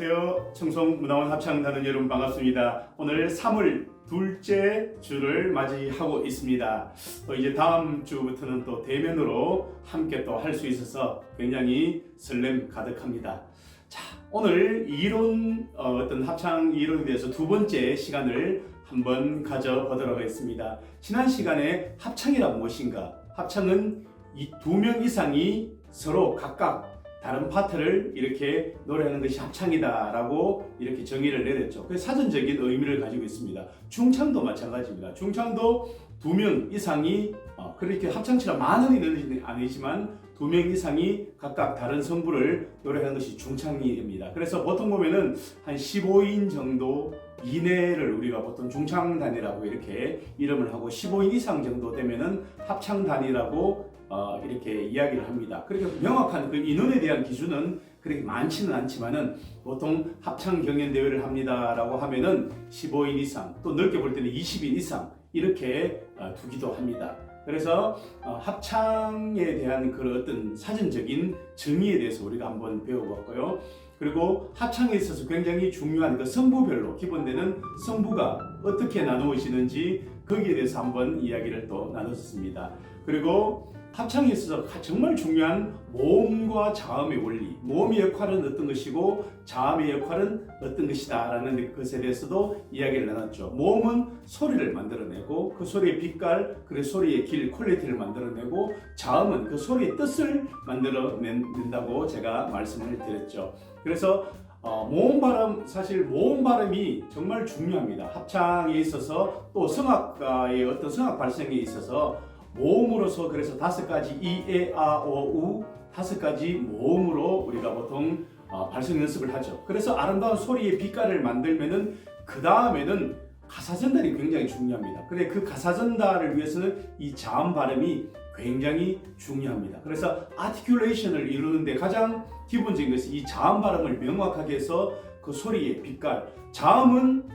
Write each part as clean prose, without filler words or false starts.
안녕하세요. 청송문화원 합창단원 여러분 반갑습니다. 오늘 3월 둘째 주를 맞이하고 있습니다. 이제 다음 주부터는 또 대면으로 함께 또 할 수 있어서 굉장히 설렘 가득합니다. 자, 오늘 이론 어떤 합창 이론에 대해서 두 번째 시간을 한번 가져보도록 하겠습니다. 지난 시간에 합창이란 무엇인가? 합창은 이 두 명 이상이 서로 각각 다른 파트를 이렇게 노래하는 것이 합창이다라고 이렇게 정의를 내렸죠. 그래서 사전적인 의미를 가지고 있습니다. 중창도 마찬가지입니다. 중창도 두 명 이상이 그렇게 합창처럼 많은 인원이 아니지만 두 명 이상이 각각 다른 성부를 노래하는 것이 중창입니다. 그래서 보통 보면은 한 15인 정도 이내를 우리가 보통 중창단이라고 이렇게 이름을 하고 15인 이상 정도 되면은 합창단이라고 이렇게 이야기를 합니다. 그렇게 명확한 그 인원에 대한 기준은 그렇게 많지는 않지만은 보통 합창 경연 대회를 합니다라고 하면은 15인 이상, 또 넓게 볼 때는 20인 이상 이렇게 두기도 합니다. 그래서 합창에 대한 그런 어떤 사전적인 정의에 대해서 우리가 한번 배워봤고요. 그리고 합창에 있어서 굉장히 중요한 그 성부별로 기본되는 성부가 어떻게 나누어지는지 거기에 대해서 한번 이야기를 또 나눴습니다. 그리고 합창에 있어서 정말 중요한 모음과 자음의 원리, 모음의 역할은 어떤 것이고 자음의 역할은 어떤 것이다 라는 것에 대해서도 이야기를 나눴죠. 모음은 소리를 만들어내고 그 소리의 빛깔, 그 소리의 길, 퀄리티를 만들어내고 자음은 그 소리의 뜻을 만들어낸다고 제가 말씀을 드렸죠. 그래서 모음 발음, 사실 모음 발음이 정말 중요합니다. 합창에 있어서 또 성악가의 어떤 성악 발성에 있어서 모음으로서 그래서 5가지 이, 에, 아, 오, 우 5가지 모음으로 우리가 보통 발성 연습을 하죠. 그래서 아름다운 소리의 빛깔을 만들면은 그 다음에는 가사 전달이 굉장히 중요합니다. 그래 그 가사 전달을 위해서는 이 자음 발음이 굉장히 중요합니다. 그래서 아티큘레이션을 이루는데 가장 기본적인 것은 이 자음 발음을 명확하게 해서 그 소리의 빛깔, 자음은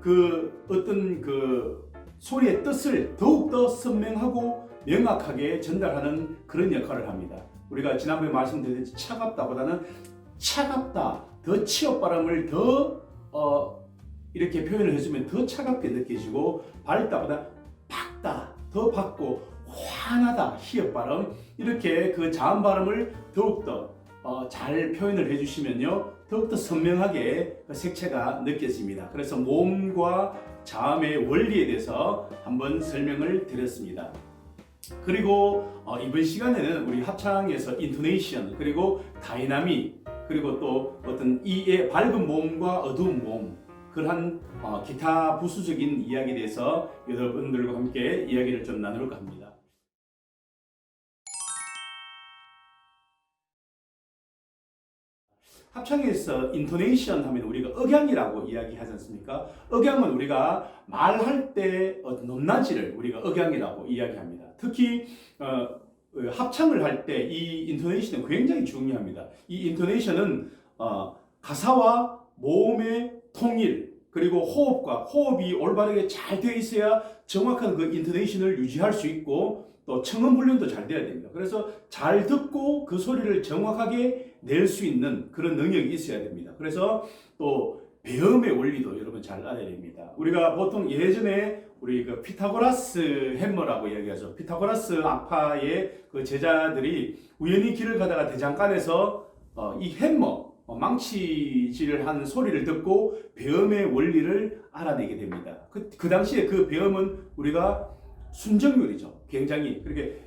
그 어떤 그 소리의 뜻을 더욱더 선명하고 명확하게 전달하는 그런 역할을 합니다. 우리가 지난번에 말씀드렸듯이 차갑다보다는 차갑다, 더 치업 발음을 더 이렇게 표현을 해주면 더 차갑게 느껴지고 밝다보다 밝다, 더 밝고 환하다, 히읗 발음 이렇게 그 자음 발음을 더욱더 잘 표현을 해주시면요 더욱더 선명하게 그 색채가 느껴집니다. 그래서 모음과 자음의 원리에 대해서 한번 설명을 드렸습니다. 그리고 이번 시간에는 우리 합창에서 인토네이션 그리고 다이나믹 그리고 또 어떤 이의 밝은 모음과 어두운 모음 그러한 기타 부수적인 이야기에 대해서 여러분들과 함께 이야기를 좀 나누려고 합니다. 합창에서 인토네이션 하면 우리가 억양이라고 이야기하지 않습니까? 억양은 우리가 말할 때 높낮이를 우리가 억양이라고 이야기합니다. 특히 합창을 할 때 이 인토네이션은 굉장히 중요합니다. 이 인토네이션은 가사와 모음의 통일 그리고 호흡이 올바르게 잘 되어 있어야 정확한 그 인토네이션을 유지할 수 있고 또 청음 훈련도 잘 돼야 됩니다. 그래서 잘 듣고 그 소리를 정확하게 낼 수 있는 그런 능력이 있어야 됩니다. 그래서 또 배음의 원리도 여러분 잘 알아야 됩니다. 우리가 보통 예전에 우리 그 피타고라스 햄머라고 이야기하죠. 피타고라스 악파의 그 제자들이 우연히 길을 가다가 대장간에서 이 햄머 망치질을 하는 소리를 듣고 배음의 원리를 알아내게 됩니다. 그 당시에 그 배음은 우리가 순정률이죠. 굉장히 그렇게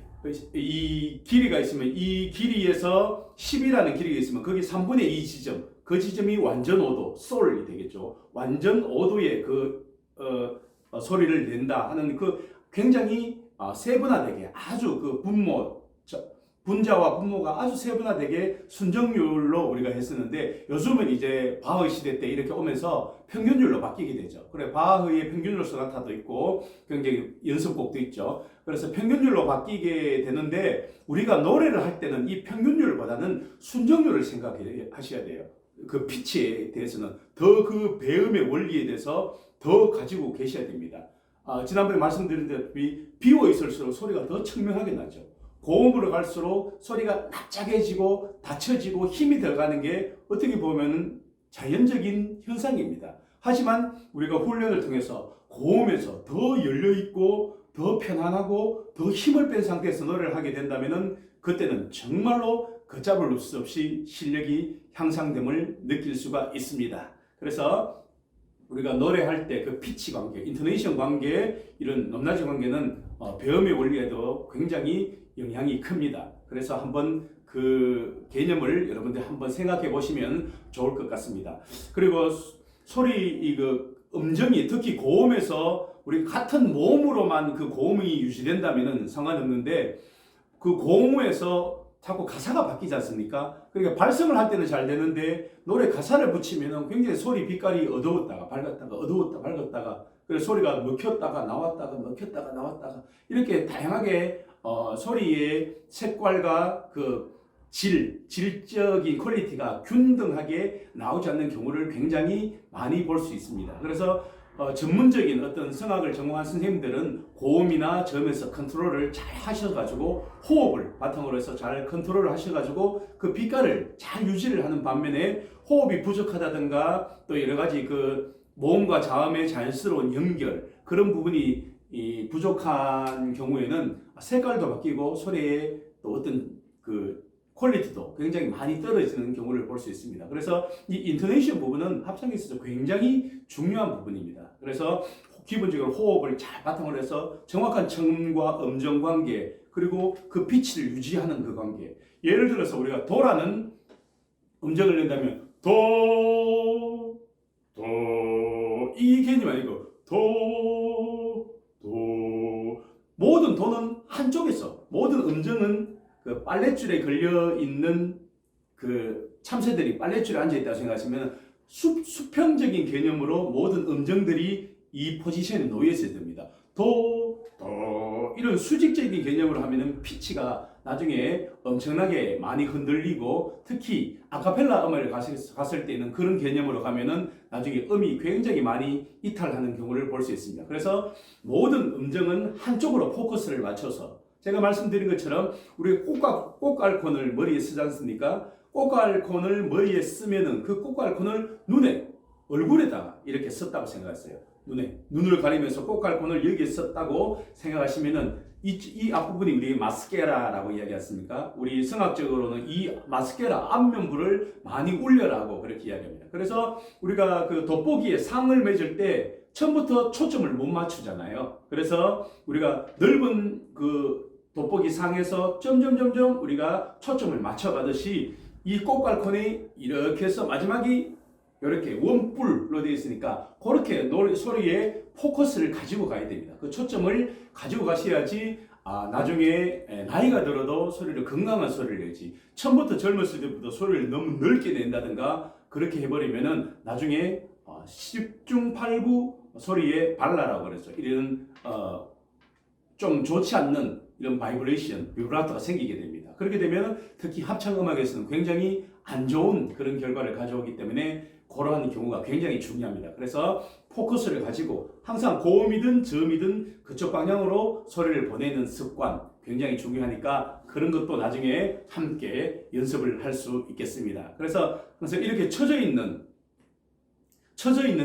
이 길이가 있으면 이 길이에서 10이라는 길이가 있으면 거기 3분의 2 지점 그 지점이 완전 5도 솔이 되겠죠. 완전 5도의 그 소리를 낸다 하는 그 굉장히 세분화되게 아주 그 분자와 분모가 아주 세분화되게 순정률로 우리가 했었는데 요즘은 이제 바흐 시대 때 이렇게 오면서 평균율로 바뀌게 되죠. 그래 바흐의 평균율 소나타도 있고 굉장히 연습곡도 있죠. 그래서 평균율로 바뀌게 되는데 우리가 노래를 할 때는 이 평균율보다는 순정률을 생각하셔야 돼요. 그 피치에 대해서는 더 그 배음의 원리에 대해서 더 가지고 계셔야 됩니다. 지난번에 말씀드린 대로 비어 있을수록 소리가 더 청명하게 나죠. 고음으로 갈수록 소리가 납작해지고 닫혀지고 힘이 들어가는 게 어떻게 보면 자연적인 현상입니다. 하지만 우리가 훈련을 통해서 고음에서 더 열려있고 더 편안하고 더 힘을 뺀 상태에서 노래를 하게 된다면 그때는 정말로 걷잡을 수 없이 실력이 향상됨을 느낄 수가 있습니다. 그래서 우리가 노래할 때 그 피치 관계, 인토네이션 관계, 이런 높낮이 관계는 배음의 원리에도 굉장히 영향이 큽니다. 그래서 한번 그 개념을 여러분들 한번 생각해 보시면 좋을 것 같습니다. 그리고 소리 그 음정이 특히 고음에서 우리 같은 모음으로만 그 고음이 유지된다면 상관없는데 그 고음에서 자꾸 가사가 바뀌지 않습니까? 그러니까 발성을 할 때는 잘 되는데 노래 가사를 붙이면 굉장히 소리 빛깔이 어두웠다가 밝았다가 어두웠다가 밝았다가 그래서 소리가 먹혔다가 나왔다가 먹혔다가 나왔다가 이렇게 다양하게 소리의 색깔과 그 질적인 퀄리티가 균등하게 나오지 않는 경우를 굉장히 많이 볼 수 있습니다. 그래서 전문적인 어떤 성악을 전공한 선생님들은 고음이나 저음에서 컨트롤을 잘 하셔가지고 호흡을 바탕으로 해서 잘 컨트롤을 하셔가지고 그 빛깔을 잘 유지를 하는 반면에 호흡이 부족하다든가 또 여러 가지 그 모음과 자음의 자연스러운 연결 그런 부분이 부족한 경우에는 색깔도 바뀌고 소리의 또 어떤 그 퀄리티도 굉장히 많이 떨어지는 경우를 볼 수 있습니다. 그래서 이 인토네이션 부분은 합창에 있어서 굉장히 중요한 부분입니다. 그래서 기본적으로 호흡을 잘 바탕으로 해서 정확한 청음과 음정 관계 그리고 그 피치를 유지하는 그 관계. 예를 들어서 우리가 도라는 음정을 낸다면 도, 이 개념이 아니고 도. 모든 도는 한쪽에서 모든 음정은 그 빨랫줄에 걸려 있는 그 참새들이 빨랫줄에 앉아 있다고 생각하시면 수평적인 개념으로 모든 음정들이 이 포지션에 놓여 있어야 됩니다. 도 이런 수직적인 개념으로 하면은 피치가 나중에 엄청나게 많이 흔들리고 특히 아카펠라 음악을 갔을 때는 그런 개념으로 가면은 나중에 음이 굉장히 많이 이탈하는 경우를 볼 수 있습니다. 그래서 모든 음정은 한쪽으로 포커스를 맞춰서 제가 말씀드린 것처럼 우리 꽃갈콘을 머리에 쓰지 않습니까? 꽃갈콘을 머리에 쓰면은 그 꽃갈콘을 눈에, 얼굴에다가 이렇게 썼다고 생각했어요. 눈을 가리면서 꽃갈콘을 여기에 썼다고 생각하시면은 이 앞부분이 우리 마스케라라고 이야기했습니까? 우리 성악적으로는 이 마스케라 앞면부를 많이 울려라고 그렇게 이야기합니다. 그래서 우리가 그 돋보기에 상을 맺을 때 처음부터 초점을 못 맞추잖아요. 그래서 우리가 넓은 그 돋보기 상에서 점점점점 우리가 초점을 맞춰가듯이 이 꽃갈콘이 이렇게 해서 마지막이 이렇게 원뿔로 되어 있으니까 그렇게 소리에 포커스를 가지고 가야 됩니다. 그 초점을 가지고 가셔야지 나중에 나이가 들어도 소리를 건강한 소리를 내지 처음부터 젊었을 때부터 소리를 너무 넓게 낸다든가 그렇게 해버리면은 나중에 10중 8구 소리에 발라라고 그랬죠. 이런 좀 좋지 않는 이런 바이브레이션, 비브라토가 생기게 됩니다. 그렇게 되면 특히 합창음악에서는 굉장히 안 좋은 그런 결과를 가져오기 때문에 그러한 경우가 굉장히 중요합니다. 그래서 포커스를 가지고 항상 고음이든 저음이든 그쪽 방향으로 소리를 보내는 습관 굉장히 중요하니까 그런 것도 나중에 함께 연습을 할 수 있겠습니다. 그래서 이렇게 처져 있는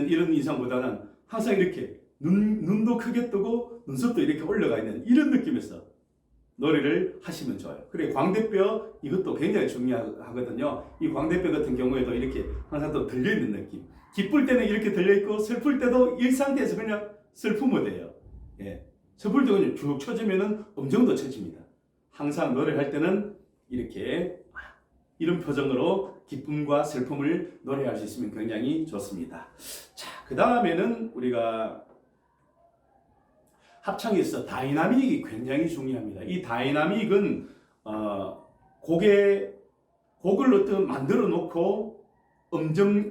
이런 인상보다는 항상 이렇게 눈도 크게 뜨고 눈썹도 이렇게 올라가 있는 이런 느낌에서 노래를 하시면 좋아요. 그리고 광대뼈 이것도 굉장히 중요하거든요. 이 광대뼈 같은 경우에도 이렇게 항상 또 들려있는 느낌. 기쁠 때는 이렇게 들려있고 슬플 때도 이 상태에서 그냥 슬프면 돼요. 예. 슬플 때 그냥 쭉 쳐지면은 음정도 쳐집니다. 항상 노래할 때는 이렇게 이런 표정으로 기쁨과 슬픔을 노래할 수 있으면 굉장히 좋습니다. 자, 그 다음에는 우리가 합창에서 다이나믹이 굉장히 중요합니다. 이 다이나믹은 곡을 어떤 만들어 놓고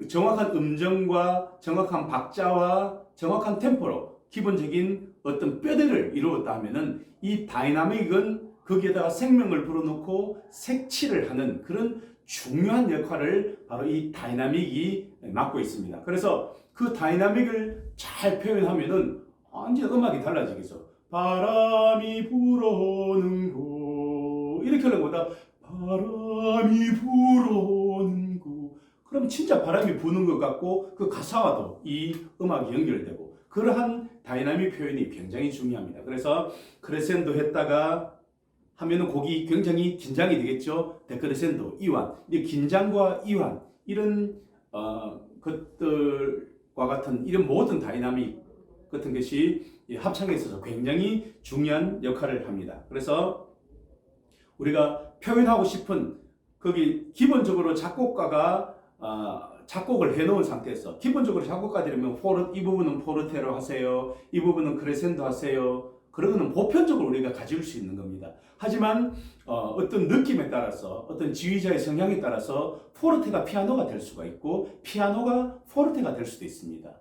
정확한 음정과 정확한 박자와 정확한 템포로 기본적인 어떤 뼈대를 이루었다 하면은 이 다이나믹은 거기에다가 생명을 불어넣고 색칠을 하는 그런 중요한 역할을 바로 이 다이나믹이 맡고 있습니다. 그래서 그 다이나믹을 잘 표현하면은 완전 음악이 달라지겠죠. 바람이 불어오는 곳 이렇게 하는 것보다 바람이 불어오는 곳 그럼 진짜 바람이 부는 것 같고 그 가사와도 이 음악이 연결되고 그러한 다이나믹 표현이 굉장히 중요합니다. 그래서 크레센도 했다가 하면은 곡이 굉장히 긴장이 되겠죠. 데크레센도, 이완. 이 긴장과 이완 이런 것들과 같은 이런 모든 다이나믹 같은 것이 합창에 있어서 굉장히 중요한 역할을 합니다. 그래서 우리가 표현하고 싶은 거기 기본적으로 작곡가가 작곡을 해놓은 상태에서 기본적으로 작곡가들이면 이 부분은 포르테로 하세요. 이 부분은 크레센도 하세요. 그런 거는 보편적으로 우리가 가질 수 있는 겁니다. 하지만 어떤 느낌에 따라서 어떤 지휘자의 성향에 따라서 포르테가 피아노가 될 수가 있고 피아노가 포르테가 될 수도 있습니다.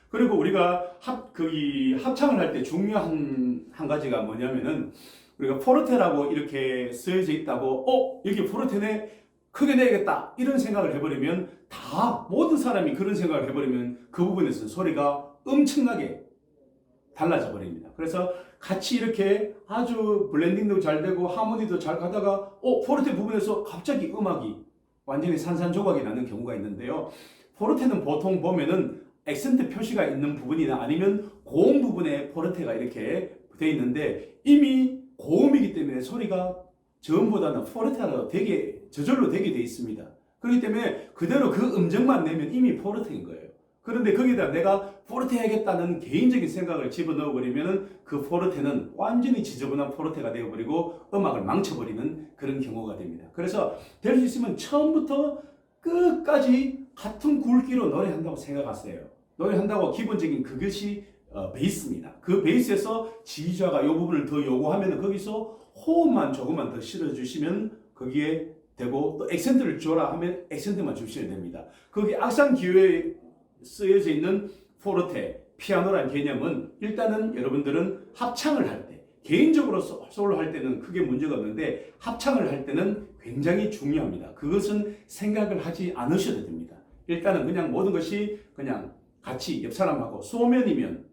그리고 우리가 합창을 할 때 중요한 한 가지가 뭐냐면은 우리가 포르테라고 이렇게 쓰여져 있다고 여기 포르테네 크게 내야겠다 이런 생각을 해버리면 다 모든 사람이 그런 생각을 해버리면 그 부분에서 소리가 엄청나게 달라져 버립니다. 그래서 같이 이렇게 아주 블렌딩도 잘 되고 하모니도 잘 가다가 포르테 부분에서 갑자기 음악이 완전히 산산조각이 나는 경우가 있는데요. 포르테는 보통 보면은 액센트 표시가 있는 부분이나 아니면 고음 부분에 포르테가 이렇게 되어 있는데 이미 고음이기 때문에 소리가 저음보다는 포르테로 되게 저절로 되게 되어 있습니다. 그렇기 때문에 그대로 그 음정만 내면 이미 포르테인 거예요. 그런데 거기다 내가 포르테 해야겠다는 개인적인 생각을 집어넣어 버리면 그 포르테는 완전히 지저분한 포르테가 되어버리고 음악을 망쳐버리는 그런 경우가 됩니다. 그래서 될 수 있으면 처음부터 끝까지 같은 굵기로 노래한다고 생각하세요. 노래한다고 기본적인 그것이 베이스입니다. 그 베이스에서 지휘자가 이 부분을 더 요구하면 거기서 호흡만 조금만 더 실어주시면 거기에 되고 또 액센트를 줘라 하면 액센트만 주시면 됩니다. 거기 악상 기호에 쓰여져 있는 포르테, 피아노라는 개념은 일단은 여러분들은 합창을 할 때, 개인적으로 솔로 할 때는 크게 문제가 없는데 합창을 할 때는 굉장히 중요합니다. 그것은 생각을 하지 않으셔도 됩니다. 일단은 그냥 모든 것이 그냥 같이 옆 사람하고 소면이면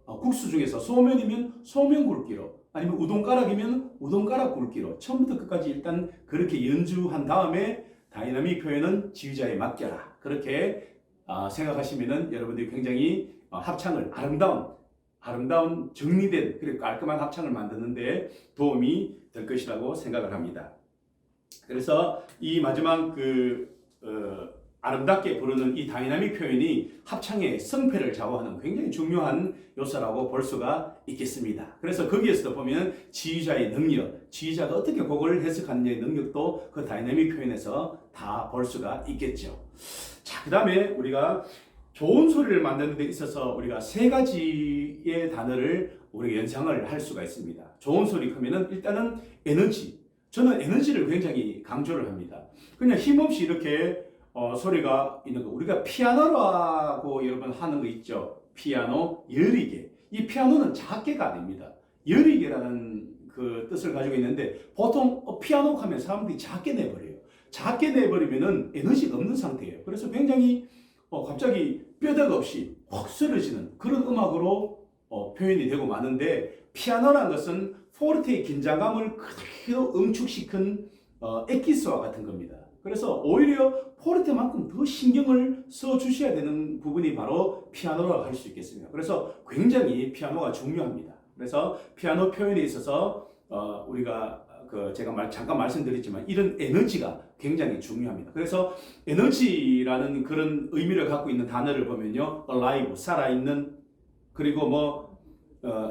국수 중에서 소면이면 소면 굵기로 아니면 우동가락이면 우동가락 굵기로 처음부터 끝까지 일단 그렇게 연주한 다음에 다이나믹 표현은 지휘자에 맡겨라. 그렇게 생각하시면은 여러분들이 굉장히 합창을 아름다운 정리된 그리고 깔끔한 합창을 만드는데 도움이 될 것이라고 생각을 합니다. 그래서 이 마지막 아름답게 부르는 이 다이나믹 표현이 합창의 성패를 좌우하는 굉장히 중요한 요소라고 볼 수가 있겠습니다. 그래서 거기에서도 보면 지휘자의 능력, 지휘자가 어떻게 곡을 해석하느냐의 능력도 그 다이나믹 표현에서 다 볼 수가 있겠죠. 자, 그 다음에 우리가 좋은 소리를 만드는 데 있어서 우리가 세 가지의 단어를 우리가 연상을 할 수가 있습니다. 좋은 소리 하면은 일단은 에너지. 저는 에너지를 굉장히 강조를 합니다. 그냥 힘없이 이렇게 소리가 있는 거. 우리가 피아노라고 여러분 하는 거 있죠. 피아노, 여리개. 이 피아노는 작게가 아닙니다. 여리개라는 그 뜻을 가지고 있는데 보통 피아노 하면 사람들이 작게 내버려요. 작게 내버리면은 에너지가 없는 상태예요. 그래서 굉장히 갑자기 뼈대가 없이 확 쓰러지는 그런 음악으로 표현이 되고 마는데 피아노라는 것은 포르테의 긴장감을 그대로 응축시킨 엑기스와 같은 겁니다. 그래서 오히려 포르테만큼 더 신경을 써 주셔야 되는 부분이 바로 피아노라고 할 수 있겠습니다. 그래서 굉장히 피아노가 중요합니다. 그래서 피아노 표현에 있어서 우리가 제가 잠깐 말씀드렸지만 이런 에너지가 굉장히 중요합니다. 그래서 에너지라는 그런 의미를 갖고 있는 단어를 보면요, alive 살아있는, 그리고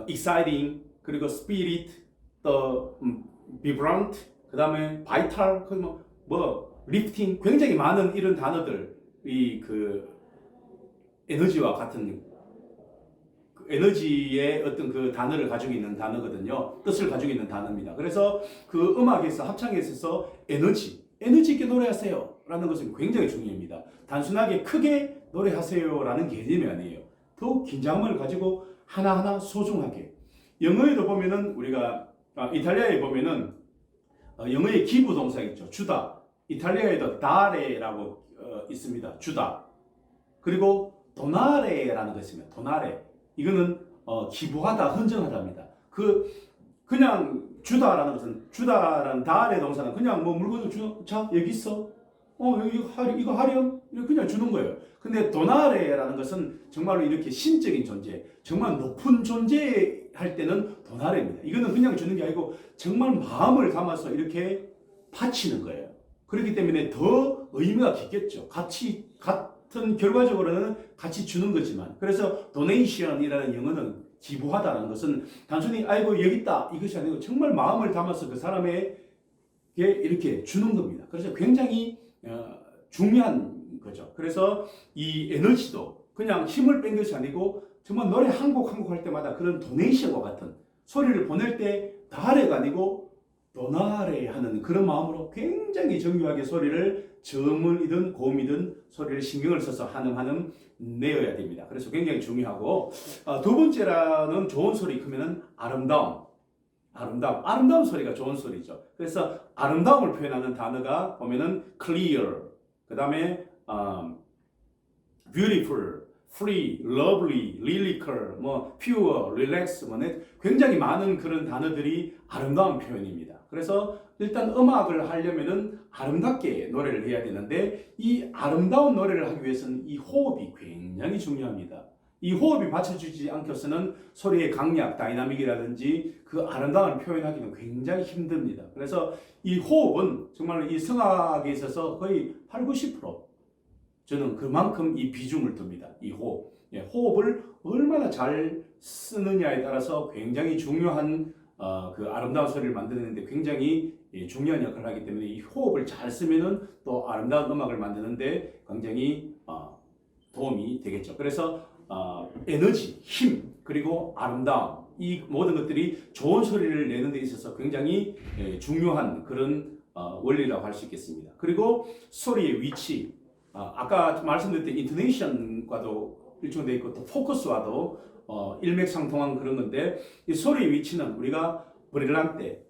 exciting, 그리고 spirit, 또 vibrant, 그 다음에 vital, lifting, 굉장히 많은 이런 단어들, 에너지와 같은 에너지의 어떤 그 단어를 가지고 있는 단어거든요. 뜻을 가지고 있는 단어입니다. 그래서 그 음악에서 합창에 있어서 에너지 있게 노래하세요 라는 것은 굉장히 중요합니다. 단순하게 크게 노래하세요 라는 개념이 아니에요. 더욱 긴장감을 가지고 하나하나 소중하게. 영어에도 보면은 우리가 이탈리아에 보면은 영어의 기부 동사 있죠. 주다. 이탈리아에도 다레라고 있습니다. 주다. 그리고 도나레라는 것이 있습니다. 도나레. 이거는 기부하다, 헌정하다입니다. 그냥 주다라는 것은, 주다라는 다레 동사는 그냥 물건을 자 여기 있어, 이거 하렴? 이렇게 그냥 주는 거예요. 근데 도나레라는 것은 정말로 이렇게 신적인 존재, 정말 높은 존재할 때는 도나레입니다. 이거는 그냥 주는 게 아니고 정말 마음을 담아서 이렇게 바치는 거예요. 그렇기 때문에 더 의미가 깊겠죠. 같은 결과적으로는 같이 주는 거지만, 그래서 donation이라는 영어는 기부하다는 것은 단순히 아이고 여기 있다 이것이 아니고 정말 마음을 담아서 그 사람에게 이렇게 주는 겁니다. 그래서 굉장히 중요한 거죠. 그래서 이 에너지도 그냥 힘을 뺀 것이 아니고 정말 노래 한 곡 한 곡 할 때마다 그런 도네이션과 같은 소리를 보낼 때 다레가 아니고 도나레 하는 그런 마음으로 굉장히 정교하게 소리를 저음이든 고음이든 소리를 신경을 써서 한음 내어야 됩니다. 그래서 굉장히 중요하고, 두 번째라는 좋은 소리 크면은 아름다움 소리가 좋은 소리죠. 그래서 아름다움을 표현하는 단어가 보면은 clear, 그 다음에 beautiful, free, lovely, lyrical, pure, relax, 굉장히 많은 그런 단어들이 아름다운 표현입니다. 그래서 일단 음악을 하려면은 아름답게 노래를 해야 되는데, 이 아름다운 노래를 하기 위해서는 이 호흡이 굉장히 중요합니다. 이 호흡이 받쳐주지 않고서는 소리의 강약, 다이나믹이라든지 그 아름다움을 표현하기는 굉장히 힘듭니다. 그래서 이 호흡은 정말 이 성악에 있어서 거의 8, 90% 저는 그만큼 이 비중을 둡니다. 이 호흡. 호흡을 얼마나 잘 쓰느냐에 따라서 굉장히 중요한 그 아름다운 소리를 만드는데 굉장히 중요한 역할을 하기 때문에 이 호흡을 잘 쓰면은 또 아름다운 음악을 만드는데 굉장히 도움이 되겠죠. 그래서 에너지, 힘, 그리고 아름다움, 이 모든 것들이 좋은 소리를 내는 데 있어서 굉장히 중요한 그런 원리라고 할 수 있겠습니다. 그리고 소리의 위치, 아까 말씀드렸던 인토네이션과도 일종되어 있고 또 포커스와도 일맥상통한 그런 건데, 이 소리의 위치는 우리가 브릴란테,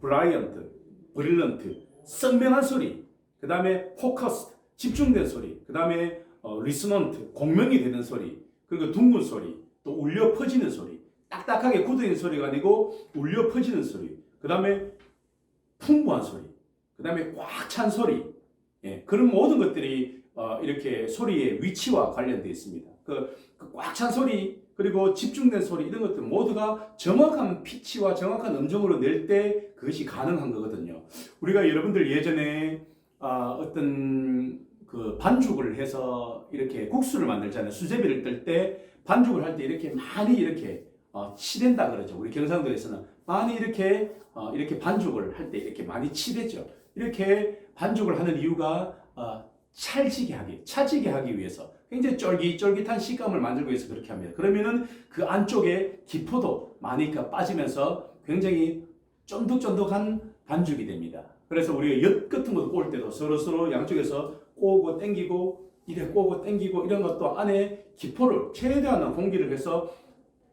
브라이언트, 브릴런트, 선명한 소리, 그 다음에 포커스, 집중된 소리, 그 다음에 리스넌트, 공명이 되는 소리, 그리고 둥근 소리, 또 울려 퍼지는 소리, 딱딱하게 굳어있는 소리가 아니고 울려 퍼지는 소리, 그 다음에 풍부한 소리, 그 다음에 꽉 찬 소리, 그런 모든 것들이 이렇게 소리의 위치와 관련되어 있습니다. 그 꽉 찬 소리, 그리고 집중된 소리, 이런 것들 모두가 정확한 피치와 정확한 음정으로 낼 때 그것이 가능한 거거든요. 우리가 여러분들 예전에 어떤 그 반죽을 해서 이렇게 국수를 만들잖아요. 수제비를 뜰 때 반죽을 할 때 이렇게 많이 이렇게 치댄다 그러죠. 우리 경상도에서는 많이 이렇게 반죽을 할 때 이렇게 많이 치대죠. 이렇게 반죽을 하는 이유가 차지게 하기 위해서, 굉장히 쫄깃쫄깃한 식감을 만들기 위해서 그렇게 합니다. 그러면은 그 안쪽에 기포도 많이 빠지면서 굉장히 쫀득쫀득한 반죽이 됩니다. 그래서 우리가 엿 같은 것도 꼬을 때도 서로 양쪽에서 꼬고 땡기고 이런 것도 안에 기포를 최대한 공기를 해서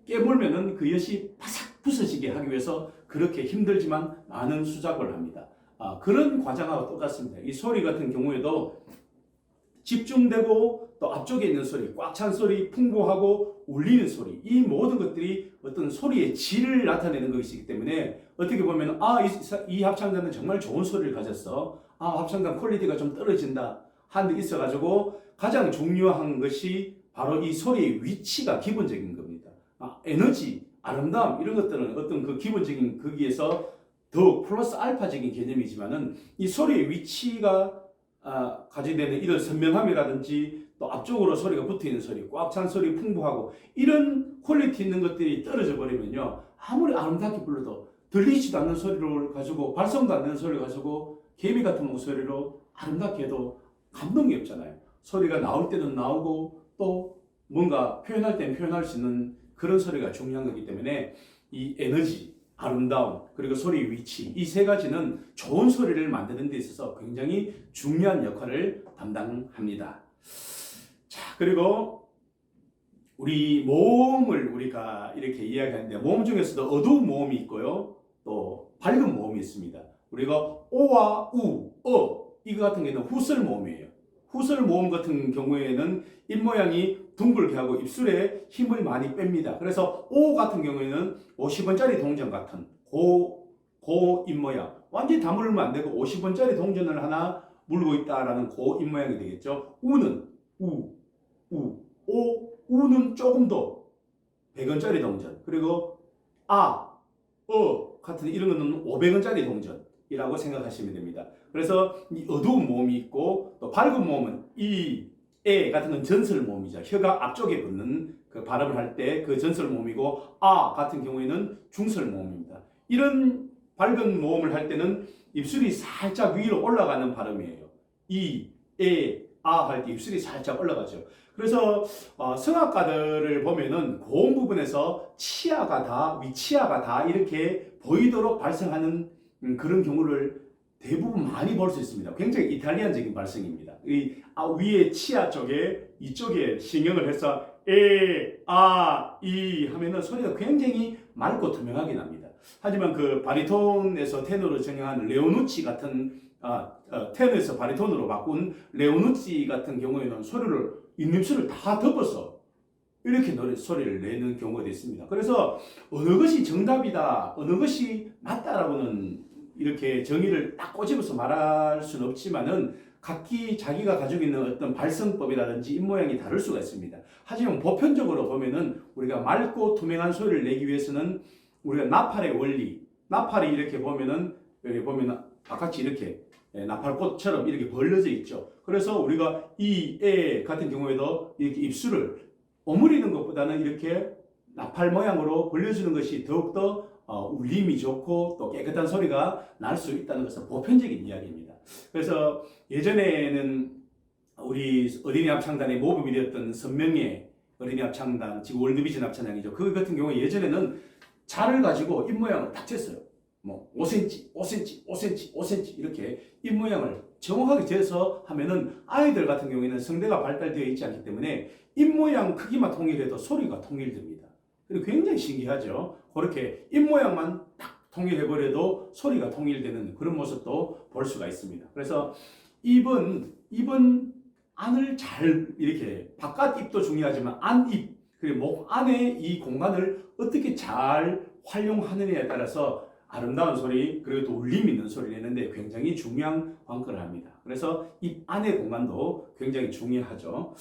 깨물면은 그 엿이 바삭 부서지게 하기 위해서 그렇게 힘들지만 많은 수작업을 합니다. 그런 과정하고 똑같습니다. 이 소리 같은 경우에도 집중되고 또 앞쪽에 있는 소리, 꽉 찬 소리, 풍부하고 울리는 소리, 이 모든 것들이 어떤 소리의 질을 나타내는 것이기 때문에 어떻게 보면 이 합창단은 정말 좋은 소리를 가졌어, 합창단 퀄리티가 좀 떨어진다 하는 데 있어가지고 가장 중요한 것이 바로 이 소리의 위치가 기본적인 겁니다. 에너지, 아름다움 이런 것들은 어떤 그 기본적인 거기에서 더욱 플러스 알파적인 개념이지만은 이 소리의 위치가 가지게 되는 이런 선명함이라든지 또 앞쪽으로 소리가 붙어있는 소리, 꽉 찬 소리, 풍부하고 이런 퀄리티 있는 것들이 떨어져 버리면요, 아무리 아름답게 불러도 들리지도 않는 소리를 가지고, 발성도 안 되는 소리를 가지고 개미 같은 목소리로 아름답게 해도 감동이 없잖아요. 소리가 나올 때는 나오고 또 뭔가 표현할 때는 표현할 수 있는 그런 소리가 중요한 거기 때문에 이 에너지, 아름다움, 그리고 소리의 위치, 이 세 가지는 좋은 소리를 만드는 데 있어서 굉장히 중요한 역할을 담당합니다. 자, 그리고 우리 모음을 우리가 이렇게 이야기하는데, 모음 중에서도 어두운 모음이 있고요, 또 밝은 모음이 있습니다. 우리가 오와 우, 이거 같은 경우는 후설 모음이에요. 후설 모음 같은 경우에는 입모양이 둥글게 하고 입술에 힘을 많이 뺍니다. 그래서 오 같은 경우에는 50원짜리 동전 같은 고 입모양, 완전히 다물면 안 되고 50원짜리 동전을 하나 물고 있다라는 그 입모양이 되겠죠. 우는 우는 조금 더 100원짜리 동전, 그리고 같은 이런 거는 500원짜리 동전이라고 생각하시면 됩니다. 그래서 이 어두운 모음이 있고 또 밝은 모음은 에 같은 건 전설 모음이죠. 혀가 앞쪽에 붙는 그 발음을 할 때 그 전설 모음이고 같은 경우에는 중설 모음입니다. 이런 밝은 모음을 할 때는 입술이 살짝 위로 올라가는 발음이에요. 할 때 입술이 살짝 올라가죠. 그래서 성악가들을 보면은 고음 부분에서 치아가 다, 위치아가 다 이렇게 보이도록 발성하는 그런 경우를 대부분 많이 볼 수 있습니다. 굉장히 이탈리안적인 발성입니다. 위에 치아 쪽에 이쪽에 신경을 해서 이 하면은 소리가 굉장히 맑고 투명하게 납니다. 하지만 그 바리톤에서 테너로 전향한 레오누치 같은 테너에서 바리톤으로 바꾼 레오누치 같은 경우에는 입입술을 다 덮어서 이렇게 소리를 내는 경우가 있습니다. 그래서 어느 것이 정답이다, 어느 것이 맞다라고는 이렇게 정의를 딱 꼬집어서 말할 수는 없지만은 각기 자기가 가지고 있는 어떤 발성법이라든지 입모양이 다를 수가 있습니다. 하지만 보편적으로 보면은 우리가 맑고 투명한 소리를 내기 위해서는 우리가 나팔의 원리, 나팔이 이렇게 보면은 여기 보면은 바깥이 이렇게 나팔꽃처럼 이렇게 벌려져 있죠. 그래서 우리가 같은 경우에도 이렇게 입술을 오므리는 것보다는 이렇게 나팔 모양으로 벌려주는 것이 더욱더 울림이 좋고 또 깨끗한 소리가 날 수 있다는 것은 보편적인 이야기입니다. 그래서 예전에는 우리 어린이 합창단의 모범이 되었던 선명의 어린이 합창단, 지금 월드비전 합창단이죠. 그 같은 경우에 예전에는 자를 가지고 입모양을 딱 쟀어요. 뭐 5cm, 5cm, 5cm, 5cm 이렇게 입모양을 정확하게 재서 하면은 아이들 같은 경우에는 성대가 발달되어 있지 않기 때문에 입모양 크기만 통일해도 소리가 통일됩니다. 그리고 굉장히 신기하죠. 그렇게 입모양만 딱 통일해버려도 소리가 통일되는 그런 모습도 볼 수가 있습니다. 그래서 입은 안을 잘 이렇게 바깥 입도 중요하지만 안입 그리고 목 안에 이 공간을 어떻게 잘 활용하느냐에 따라서 아름다운 소리 그리고 또 울림 있는 소리를 내는데 굉장히 중요한 관건을 합니다. 그래서 입 안의 공간도 굉장히 중요하죠.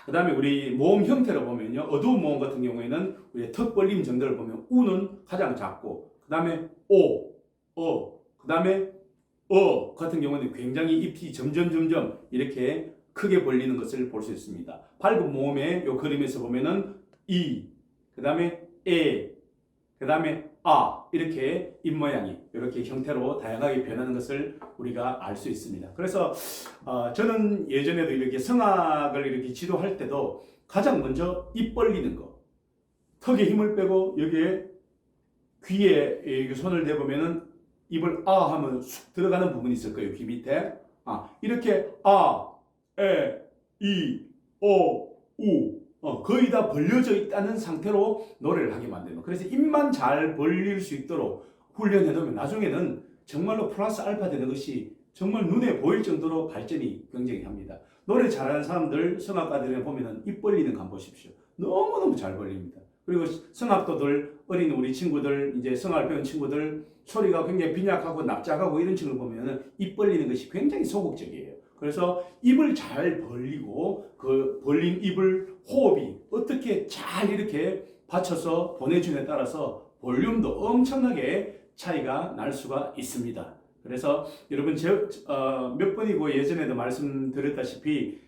그 다음에 우리 모음 형태로 보면요. 어두운 모음 같은 경우에는 우리 턱 벌림 정도를 보면 우는 가장 작고 그 다음에 그 다음에 같은 경우는 굉장히 입이 점점 이렇게 크게 벌리는 것을 볼 수 있습니다. 밝은 모음의 요 그림에서 보면은 그 다음에 그 다음에 이렇게 입모양이 이렇게 형태로 다양하게 변하는 것을 우리가 알 수 있습니다. 그래서 저는 예전에도 이렇게 성악을 이렇게 지도할 때도 가장 먼저 입 벌리는 거, 턱에 힘을 빼고 여기에 귀에 손을 대보면은 입을 하면 쑥 들어가는 부분이 있을 거예요. 귀 밑에 이렇게 우 거의 다 벌려져 있다는 상태로 노래를 하게 만들면 그래서 입만 잘 벌릴 수 있도록 훈련해 놓으면 나중에는 정말로 플러스 알파 되는 것이 정말 눈에 보일 정도로 발전이 굉장히 합니다. 노래 잘하는 사람들, 성악가들에 보면은 입 벌리는 거 한번 보십시오. 너무너무 잘 벌립니다. 그리고 성악도들, 어린 우리 친구들, 이제 성악을 배운 친구들 소리가 굉장히 빈약하고 납작하고 이런 친구를 보면은 입 벌리는 것이 굉장히 소극적이에요. 그래서 입을 잘 벌리고 그 벌린 입을 호흡이 어떻게 잘 이렇게 받쳐서 보내주냐에 따라서 볼륨도 엄청나게 차이가 날 수가 있습니다. 그래서 여러분 몇 번이고 예전에도 말씀드렸다시피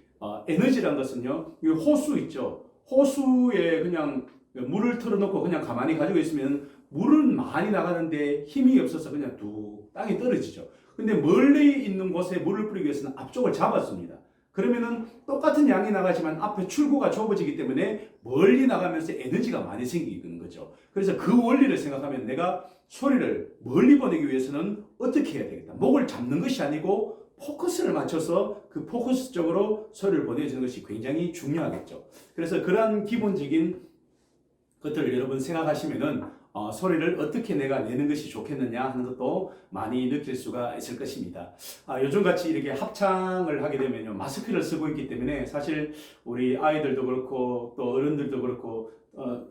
에너지란 것은요, 이 호수 있죠. 호수에 그냥 물을 틀어놓고 그냥 가만히 가지고 있으면 물은 많이 나가는데 힘이 없어서 그냥 뚝 땅에 떨어지죠. 근데 멀리 있는 곳에 물을 뿌리기 위해서는 앞쪽을 잡았습니다. 그러면은 똑같은 양이 나가지만 앞에 출구가 좁아지기 때문에 멀리 나가면서 에너지가 많이 생기는 거죠. 그래서 그 원리를 생각하면 내가 소리를 멀리 보내기 위해서는 어떻게 해야 되겠다. 목을 잡는 것이 아니고 포커스를 맞춰서 그 포커스 쪽으로 소리를 보내주는 것이 굉장히 중요하겠죠. 그래서 그러한 기본적인 것들을 여러분 생각하시면은 소리를 어떻게 내가 내는 것이 좋겠느냐 하는 것도 많이 느낄 수가 있을 것입니다. 요즘같이 이렇게 합창을 하게 되면요, 마스크를 쓰고 있기 때문에 사실 우리 아이들도 그렇고 또 어른들도 그렇고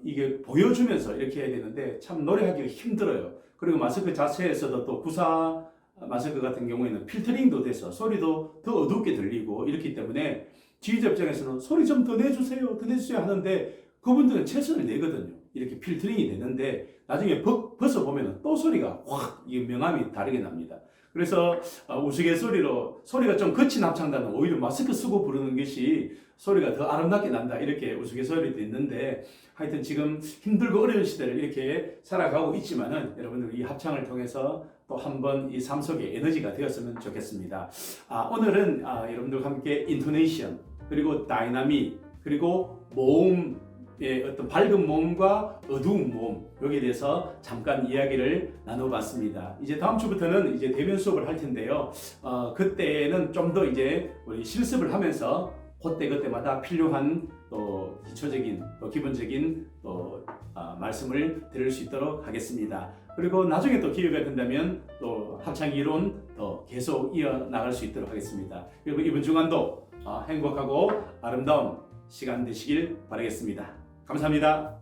이게 보여주면서 이렇게 해야 되는데 참 노래하기가 힘들어요. 그리고 마스크 자체에서도 또 마스크 같은 경우에는 필터링도 돼서 소리도 더 어둡게 들리고 이렇기 때문에 지휘자 입장에서는 소리 좀 더 내주세요, 더 내주세요 하는데 그분들은 최선을 내거든요. 이렇게 필터링이 되는데 나중에 벗어보면 또 소리가 확 명암이 다르게 납니다. 그래서 우스갯소리로 소리가 좀 거친 합창단은 오히려 마스크 쓰고 부르는 것이 소리가 더 아름답게 난다 이렇게 우스갯소리도 있는데 하여튼 지금 힘들고 어려운 시대를 이렇게 살아가고 있지만은 여러분들 이 합창을 통해서 또 한번 이 삶 속에 에너지가 되었으면 좋겠습니다. 오늘은 여러분들과 함께 인토네이션 그리고 다이나믹 그리고 모음의 어떤 밝은 모음과 어두운 모음 여기에 대해서 잠깐 이야기를 나눠봤습니다. 이제 다음 주부터는 이제 대면 수업을 할 텐데요. 그때는 좀 더 이제 우리 실습을 하면서 그때마다 필요한 또 기초적인 또 기본적인 또 말씀을 드릴 수 있도록 하겠습니다. 그리고 나중에 또 기회가 된다면 또 합창 이론 더 계속 이어나갈 수 있도록 하겠습니다. 그리고 이번 주간도 행복하고 아름다운 시간 되시길 바라겠습니다. 감사합니다.